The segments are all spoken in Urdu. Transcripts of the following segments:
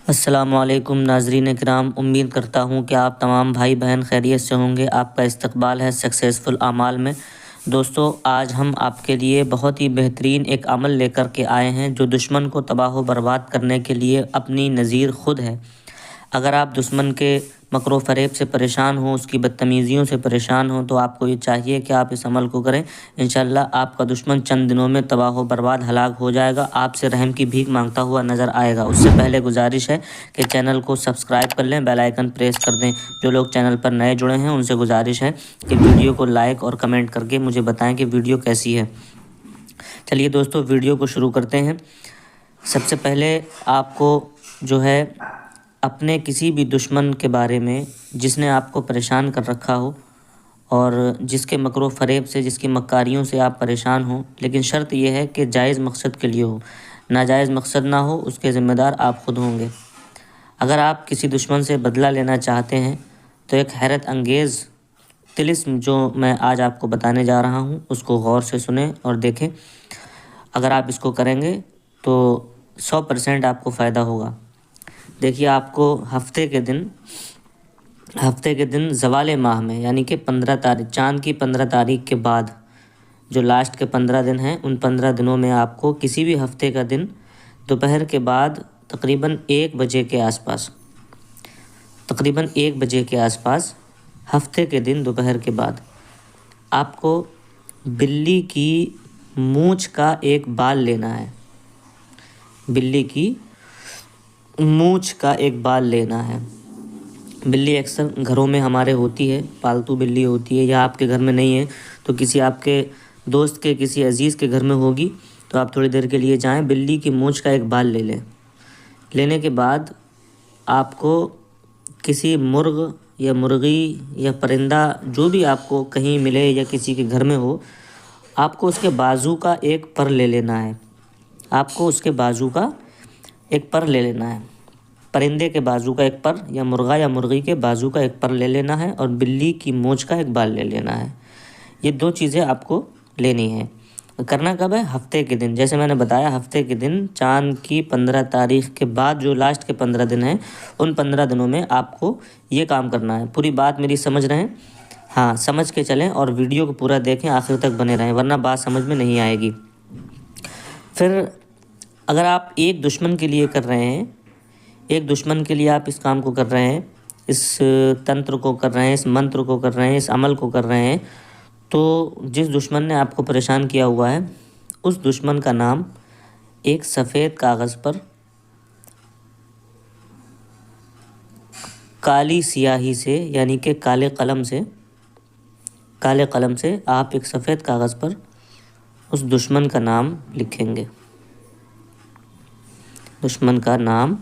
السلام علیکم ناظرین کرام، امید کرتا ہوں کہ آپ تمام بھائی بہن خیریت سے ہوں گے۔ آپ کا استقبال ہے سکسیزفل اعمال میں۔ دوستو، آج ہم آپ کے لیے بہت ہی بہترین ایک عمل لے کر کے آئے ہیں جو دشمن کو تباہ و برباد کرنے کے لیے اپنی نظیر خود ہے۔ اگر آپ دشمن کے مکر و فریب سے پریشان ہوں، اس کی بدتمیزیوں سے پریشان ہوں، تو آپ کو یہ چاہیے کہ آپ اس عمل کو کریں۔ انشاءاللہ آپ کا دشمن چند دنوں میں تباہ و برباد ہلاک ہو جائے گا، آپ سے رحم کی بھیک مانگتا ہوا نظر آئے گا۔ اس سے پہلے گزارش ہے کہ چینل کو سبسکرائب کر لیں، بیل آئیکن پریس کر دیں۔ جو لوگ چینل پر نئے جڑے ہیں ان سے گزارش ہے کہ ویڈیو کو لائک اور کمنٹ کر کے مجھے بتائیں کہ ویڈیو کیسی ہے۔ چلیے دوستو، ویڈیو کو شروع کرتے ہیں۔ سب سے پہلے آپ کو جو ہے اپنے کسی بھی دشمن کے بارے میں جس نے آپ کو پریشان کر رکھا ہو اور جس کے مکر و فریب سے، جس کی مکاریوں سے آپ پریشان ہوں، لیکن شرط یہ ہے کہ جائز مقصد کے لیے ہو، ناجائز مقصد نہ ہو، اس کے ذمہ دار آپ خود ہوں گے۔ اگر آپ کسی دشمن سے بدلہ لینا چاہتے ہیں تو ایک حیرت انگیز طلسم جو میں آج آپ کو بتانے جا رہا ہوں اس کو غور سے سنیں اور دیکھیں۔ اگر آپ اس کو کریں گے تو 100% آپ کو فائدہ ہوگا۔ دیکھیے، آپ کو ہفتے کے دن زوال ماہ میں، یعنی کہ 15 تاریخ، چاند کی 15 تاریخ کے بعد جو لاسٹ کے 15 دن ہیں، ان 15 دنوں میں آپ کو کسی بھی ہفتے کا دن دوپہر کے بعد تقریباً 1 بجے کے آس پاس ہفتے کے دن دوپہر کے بعد آپ کو بلی کی مونچھ کا ایک بال لینا ہے۔ بلی کی مونچھ کا ایک بال لینا ہے۔ بلی اکثر گھروں میں ہمارے ہوتی ہے، پالتو بلی ہوتی ہے، یا آپ کے گھر میں نہیں ہے تو کسی آپ کے دوست کے، کسی عزیز کے گھر میں ہوگی، تو آپ تھوڑی دیر کے لیے جائیں، بلی کی مونچھ کا ایک بال لے لیں۔ لینے کے بعد آپ کو کسی مرغ یا مرغی یا پرندہ جو بھی آپ کو کہیں ملے یا کسی کے گھر میں ہو، آپ کو اس کے بازو کا ایک پر لے لینا ہے۔ آپ کو اس کے بازو کا ایک پر لے لینا ہے، پرندے کے بازو کا ایک پر، یا مرغا یا مرغی کے بازو کا ایک پر لے لینا ہے، اور بلی کی مونچھ کا ایک بال لے لینا ہے۔ یہ 2 چیزیں آپ کو لینی ہیں۔ کرنا کب ہے؟ ہفتے کے دن۔ جیسے میں نے بتایا، ہفتے کے دن چاند کی 15 تاریخ کے بعد جو لاسٹ کے 15 دن ہیں، ان 15 دنوں میں آپ کو یہ کام کرنا ہے۔ پوری بات میری سمجھ رہے ہیں؟ ہاں، سمجھ کے چلیں اور ویڈیو کو پورا دیکھیں، آخر تک بنے رہیں، ورنہ بات سمجھ میں نہیں آئے گی۔ پھر اگر آپ ایک دشمن کے لیے کر رہے ہیں، ایک دشمن کے لیے آپ اس کام کو کر رہے ہیں، اس تنتر کو کر رہے ہیں، اس منتر کو کر رہے ہیں، اس عمل کو کر رہے ہیں، تو جس دشمن نے آپ کو پریشان کیا ہوا ہے اس دشمن کا نام ایک سفید کاغذ پر کالی سیاہی سے، یعنی کہ کالے قلم سے آپ ایک سفید کاغذ پر اس دشمن کا نام لکھیں گے۔ دشمن کا نام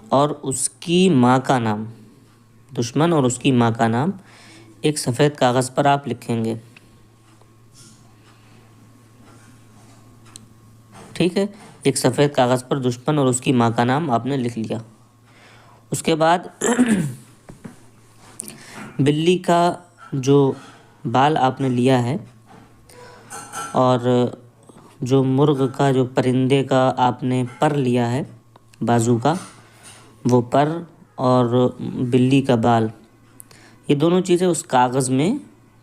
اور اس کی ماں کا نام، دشمن اور اس کی ماں کا نام ایک سفید کاغذ پر آپ لکھیں گے۔ ٹھیک ہے، ایک سفید کاغذ پر دشمن اور اس کی ماں کا نام آپ نے لکھ لیا۔ اس کے بعد بلی کا جو بال آپ نے لیا ہے اور جو مرغ کا، جو پرندے کا آپ نے پر لیا ہے بازو کا، وہ پر اور بلی کا بال، یہ دونوں چیزیں اس کاغذ میں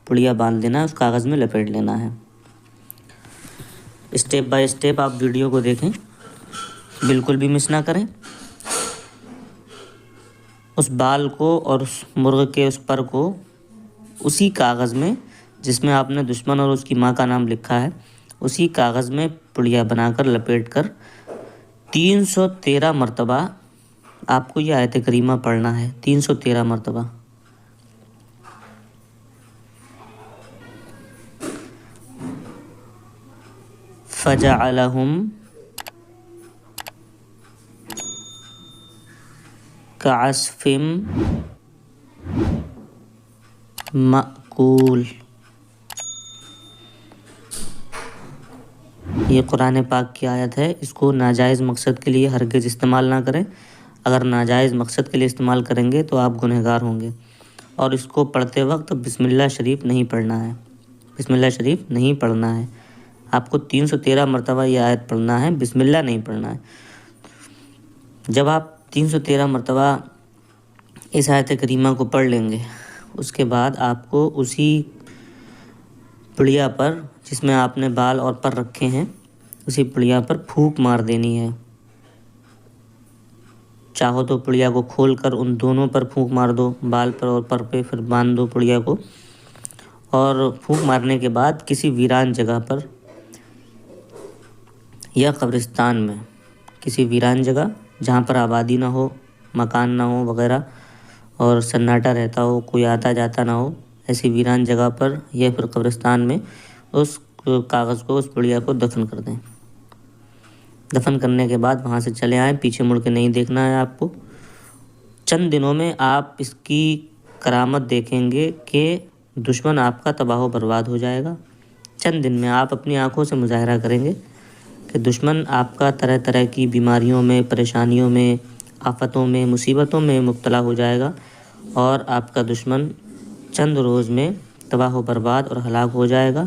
پڑیا باندھ دینا ہے، اس کاغذ میں لپیٹ لینا ہے۔ اسٹیپ بائی اسٹیپ آپ ویڈیو کو دیکھیں، بالکل بھی مس نہ کریں۔ اس بال کو اور اس مرغ کے اس پر کو اسی کاغذ میں جس میں آپ نے دشمن اور اس کی ماں کا نام لکھا ہے، اسی کاغذ میں پڑیا بنا کر لپیٹ کر 313 مرتبہ آپ کو یہ آیت کریمہ پڑھنا ہے، 313 مرتبہ۔ فَجَعَلَهُمْ كَعَصْفٍ مَأْكُولٍ۔ یہ قرآن پاک کی آیت ہے، اس کو ناجائز مقصد کے لیے ہرگز استعمال نہ کریں۔ اگر ناجائز مقصد کے لیے استعمال کریں گے تو آپ گنہگار ہوں گے۔ اور اس کو پڑھتے وقت بسم اللہ شریف نہیں پڑھنا ہے، بسم اللہ شریف نہیں پڑھنا ہے۔ آپ کو 313 مرتبہ یہ آیت پڑھنا ہے، بسم اللہ نہیں پڑھنا ہے۔ جب آپ 313 مرتبہ اس آیت کریمہ کو پڑھ لیں گے، اس کے بعد آپ کو اسی پڑیا پر جس میں آپ نے بال اور پر رکھے ہیں، اسی پڑیا پر پھونک مار دینی ہے۔ چاہو تو پڑیا کو کھول کر ان دونوں پر پھونک مار دو، بال پر اور پر پہ، پھر باندھ دو پڑیا کو، اور پھونک مارنے کے بعد کسی ویران جگہ پر یا قبرستان میں، کسی ویران جگہ جہاں پر آبادی نہ ہو، مکان نہ ہو وغیرہ، اور سناٹا رہتا ہو، کوئی آتا جاتا نہ ہو، ایسی ویران جگہ پر یا پھر قبرستان میں اس کاغذ کو، اس پڑیا کو دفن کر دیں۔ دفن کرنے کے بعد وہاں سے چلے آئیں، پیچھے مڑ کے نہیں دیکھنا ہے آپ کو۔ چند دنوں میں آپ اس کی کرامت دیکھیں گے کہ دشمن آپ کا تباہ و برباد ہو جائے گا۔ چند دن میں آپ اپنی آنکھوں سے مظاہرہ کریں گے کہ دشمن آپ کا طرح طرح کی بیماریوں میں، پریشانیوں میں، آفتوں میں، مصیبتوں میں مبتلا ہو جائے گا، اور آپ کا دشمن چند روز میں تباہ و برباد اور ہلاک ہو جائے گا۔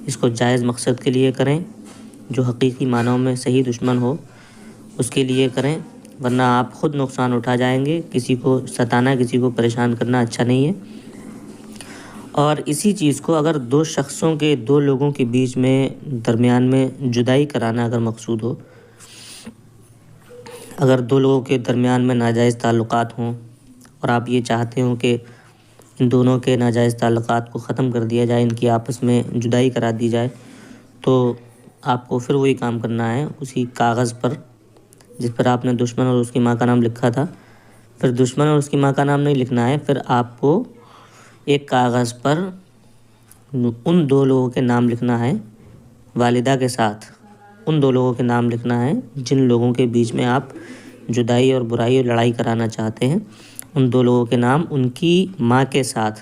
اس کو جائز مقصد کے لیے کریں، جو حقیقی معنوں میں صحیح دشمن ہو اس کے لیے کریں، ورنہ آپ خود نقصان اٹھا جائیں گے۔ کسی کو ستانا، کسی کو پریشان کرنا اچھا نہیں ہے۔ اور اسی چیز کو اگر دو شخصوں کے، دو لوگوں کے بیچ میں، درمیان میں جدائی کرانا اگر مقصود ہو، اگر دو لوگوں کے درمیان میں ناجائز تعلقات ہوں اور آپ یہ چاہتے ہوں کہ ان دونوں کے ناجائز تعلقات کو ختم کر دیا جائے، ان کی آپس میں جدائی کرا دی جائے، تو آپ کو پھر وہی کام کرنا ہے۔ اسی کاغذ پر جس پر آپ نے دشمن اور اس کی ماں کا نام لکھا تھا، پھر دشمن اور اس کی ماں کا نام نہیں لکھنا ہے، پھر آپ کو ایک کاغذ پر ان دو لوگوں کے نام لکھنا ہے، والدہ کے ساتھ ان دو لوگوں کے نام لکھنا ہے جن لوگوں کے بیچ میں آپ جدائی اور برائی اور لڑائی کرانا چاہتے ہیں۔ ان دو لوگوں کے نام ان کی ماں کے ساتھ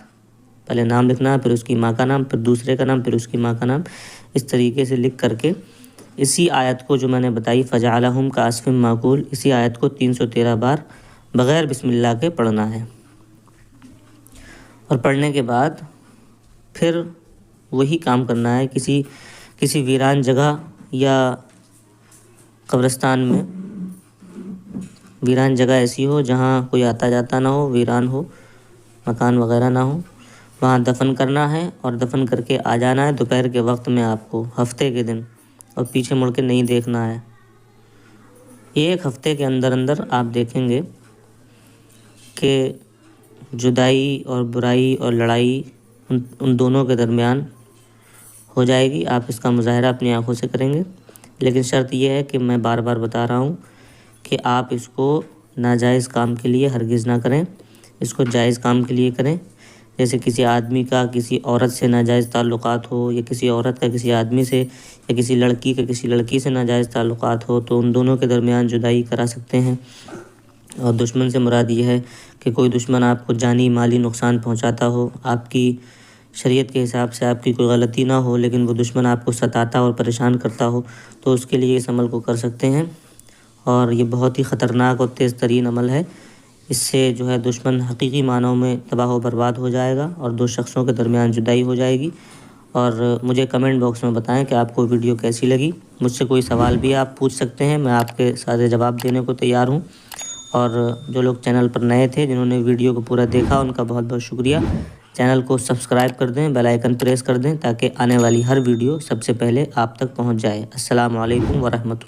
پہلے نام لکھنا ہے، پھر اس کی ماں کا نام، پھر دوسرے کا نام، پھر اس کی ماں کا نام، اس طریقے سے لکھ کر کے اسی آیت کو جو میں نے بتائی فَجَعَلَهُمْ كَعَصْفٍ مَّأْكُولٍ، اسی آیت کو 313 بار بغیر بسم اللہ کے پڑھنا ہے۔ اور پڑھنے کے بعد پھر وہی کام کرنا ہے، کسی ویران جگہ یا قبرستان میں، ویران جگہ ایسی ہو جہاں کوئی آتا جاتا نہ ہو، ویران ہو، مکان وغیرہ نہ ہو، وہاں دفن کرنا ہے، اور دفن کر کے آ جانا ہے دوپہر کے وقت میں آپ کو، ہفتے کے دن، اور پیچھے مڑ کے نہیں دیکھنا ہے۔ ایک ہفتے کے اندر اندر آپ دیکھیں گے کہ جدائی اور برائی اور لڑائی ان دونوں کے درمیان ہو جائے گی۔ آپ اس کا مظاہرہ اپنی آنکھوں سے کریں گے، لیکن شرط یہ ہے کہ میں بار بار بتا رہا ہوں کہ آپ اس کو ناجائز کام کے لیے ہرگز نہ کریں، اس کو جائز کام کے لیے کریں۔ جیسے کسی آدمی کا کسی عورت سے ناجائز تعلقات ہو، یا کسی عورت کا کسی آدمی سے، یا کسی لڑکی کا کسی لڑکی سے ناجائز تعلقات ہو، تو ان دونوں کے درمیان جدائی کرا سکتے ہیں۔ اور دشمن سے مراد یہ ہے کہ کوئی دشمن آپ کو جانی مالی نقصان پہنچاتا ہو، آپ کی شریعت کے حساب سے آپ کی کوئی غلطی نہ ہو، لیکن وہ دشمن آپ کو ستاتا اور پریشان کرتا ہو، تو اس کے لیے اس عمل کو کر سکتے ہیں۔ اور یہ بہت ہی خطرناک اور تیز ترین عمل ہے۔ اس سے جو ہے دشمن حقیقی معنوں میں تباہ و برباد ہو جائے گا، اور دو شخصوں کے درمیان جدائی ہو جائے گی۔ اور مجھے کمنٹ باکس میں بتائیں کہ آپ کو ویڈیو کیسی لگی۔ مجھ سے کوئی سوال بھی آپ پوچھ سکتے ہیں، میں آپ کے سارے جواب دینے کو تیار ہوں۔ اور جو لوگ چینل پر نئے تھے، جنہوں نے ویڈیو کو پورا دیکھا، ان کا بہت بہت شکریہ۔ چینل کو سبسکرائب کر دیں، بیل آئیکن پریس کر دیں، تاکہ آنے والی ہر ویڈیو سب سے پہلے آپ تک پہنچ جائے۔ السلام علیکم ورحمۃ اللہ۔